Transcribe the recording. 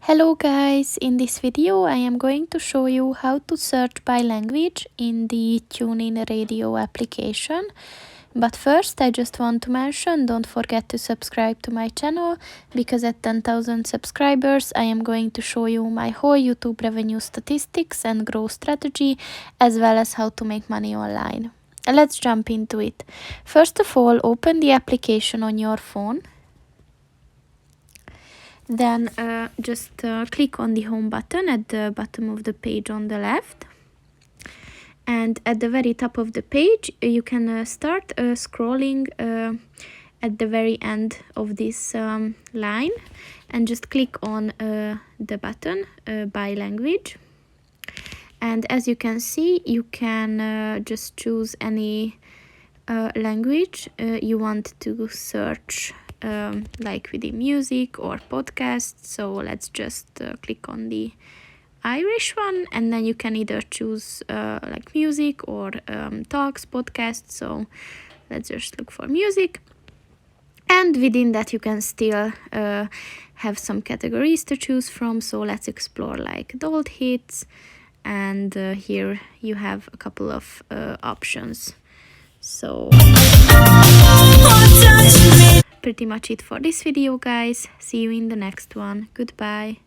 Hello guys, in this video I am going to show you how to search by language in the TuneIn Radio application. But first I just want to mention, don't forget to subscribe to my channel, because at 10,000 subscribers I am going to show you my whole YouTube revenue statistics and growth strategy, as well as how to make money online. Let's jump into it. First of all, open the application on your phone. Then just click on the home button at the bottom of the page on the left. And at the very top of the page, you can start scrolling at the very end of this line, and just click on the button by language. And as you can see, you can just choose any language you want to search, like with the music or podcast. So let's just click on the Irish one, and then you can either choose like music or talks, podcasts. So let's just look for music, and within that you can still have some categories to choose from. So let's explore like adult hits, and here you have a couple of options. So pretty much it for this video, guys. See you in the next one. Goodbye.